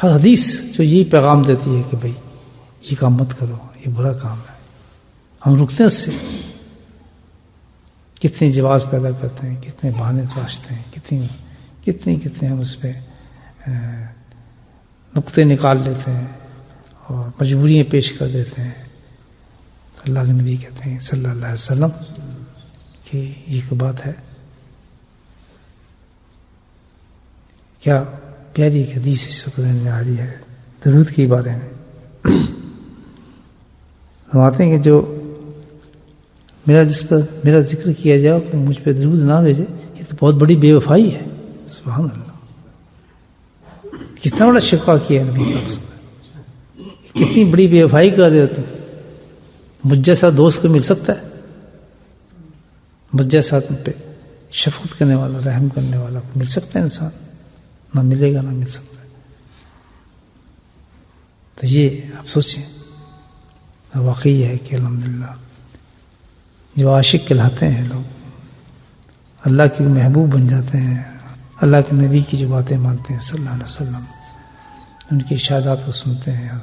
ہر حدیث جو یہی پیغام دیتی ہے کہ بھئی یہ کام مت کرو، یہ برا کام ہے. ہم رکتے ہیں اس سے. کتنے جواز پیدا کرتے ہیں، کتنے بہانے تراشتے ہیں، کتنے ہم اس پہ نقطے نکال لیتے ہیں اور مجبوریاں پیش کر دیتے ہیں. اللہ کے نبی کہتے ہیں صلی اللہ علیہ وسلم کہ یہ ایک بات ہے. کیا پیاری ایک حدیث اس وقت میں آ رہی ہے درود کے بارے میں. فرماتے ہیں کہ جو میرا ذکر کیا جائے کہ مجھ پہ درود نہ بھیجے، یہ تو بہت بڑی بے وفائی ہے. سبحان اللہ، کتنا بڑا شکوہ کیا نبی پاک صلی اللہ علیہ وسلم. کتنی بڑی بے وفائی کر دے تم. مجھ جیسا دوست کو مل سکتا ہے؟ مجھ جیسا تم پہ شفقت کرنے والا، رحم کرنے والا کو مل سکتا ہے انسان؟ نہ ملے گا، نہ مل سکتا ہے. تو یہ آپ سوچیں، واقعی ہے کہ الحمدللہ جو عاشق کہلاتے ہیں لوگ، اللہ کے محبوب بن جاتے ہیں، اللہ کے نبی کی جو باتیں مانتے ہیں صلی اللہ علیہ وسلم، ان کی ارشادات کو سنتے ہیں،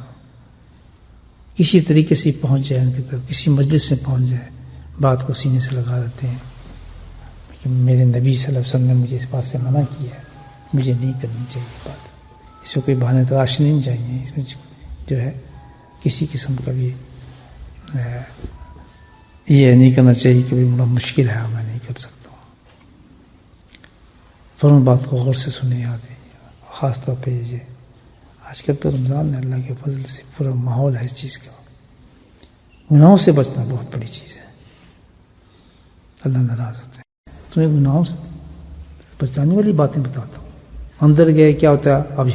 کسی طریقے سے پہنچ جائے ان کی طرف، کسی مجلس میں پہنچ جائے، بات کو سینے سے لگا دیتے ہیں کہ میرے نبی صلی اللہ علیہ وسلم نے مجھے اس بات سے منع کیا ہے، مجھے نہیں کرنی چاہیے بات. اس میں کوئی بہانے تراش نہیں چاہیے. اس میں جو ہے کسی قسم کا بھی یہ نہیں کرنا چاہیے کہ بڑا مشکل ہے، میں نہیں کر سکتا ہوں. فوراً بات کو غور سے سنیں. یاد ہے خاص طور پہ یہ آج کل تو رمضان میں اللہ کے فضل سے پورا ماحول ہے اس چیز کا. گناہوں سے بچنا بہت بڑی چیز ہے. اللہ ناراض ہوتے ہیں. تمہیں گناہوں سے بچانے والی باتیں بتاتا ہوں. اندر گئے کیا ہوتا ہے؟ اب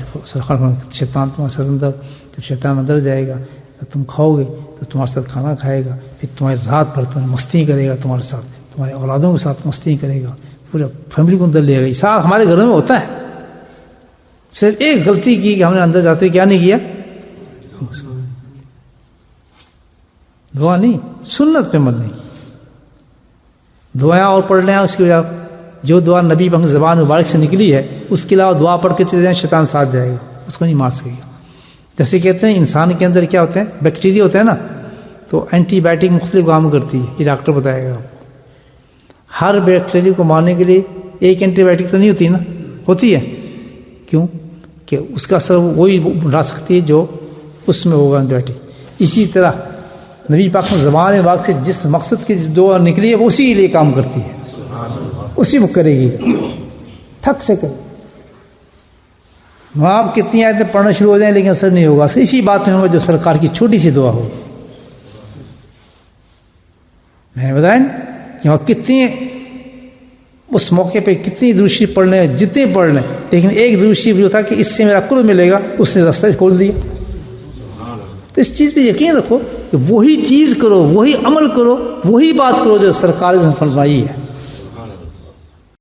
شیطان تمہارے ساتھ اندر، جب شیطان اندر جائے گا تو تم کھاؤ گے تو تمہارے ساتھ کھانا کھائے گا، پھر تمہاری رات بھر تمہیں مستی کرے گا، تمہارے ساتھ تمہارے اولادوں کے ساتھ مستی کرے گا، پورا فیملی کو اندر لے گا. یہ ہمارے گھروں میں ہوتا ہے. صرف ایک غلطی کی کہ ہم نے اندر جاتے ہوئے کیا نہیں کیا؟ دعا نہیں، سنت پہ عمل نہیں کی. دعائیں اور پڑھ لیں، اس کی وجہ جو دعا نبی پاک زبان مبارک سے نکلی ہے اس کے علاوہ دعا پڑھ کے چلے جائیں، شیطان ساتھ جائے گا، اس کو نہیں مار سکے گا. جیسے کہتے ہیں انسان کے اندر کیا ہوتے ہیں؟ بیکٹیریا ہوتا ہے نا، تو اینٹی بائیوٹک مختلف کام کرتی ہے. یہ ڈاکٹر بتائے گا. ہر بیکٹیریا کو مارنے کے لیے ایک اینٹی بائیوٹک تو نہیں ہوتی نا، ہوتی ہے. کیوں؟ کہ اس کا اثر وہی لا سکتی ہے جو اس میں ہوگا اینٹی بائیوٹک. اسی طرح نبی پاک زبان مبارک سے جس مقصد کی دعا نکلی ہے وہ اسی کے لیے کام کرتی ہے، اسی وہ کرے گی، تھک سے کرے. وہاں آپ کتنی آیتیں پڑھنا شروع ہو جائیں لیکن اثر نہیں ہوگا. اسی بات میں ہوگا جو سرکار کی چھوٹی سی دعا ہوگی. میں نے بتایا کہ وہاں کتنی اس موقع پہ کتنی درود شریف پڑھ لیں، جتنے پڑھ لیں، لیکن ایک درود شریف جو تھا کہ اس سے میرا قرب ملے گا، اس نے راستہ کھول دیا. تو اس چیز پہ یقین رکھو کہ وہی چیز کرو، وہی عمل کرو، وہی بات کرو جو سرکار نے فرمائی ہے.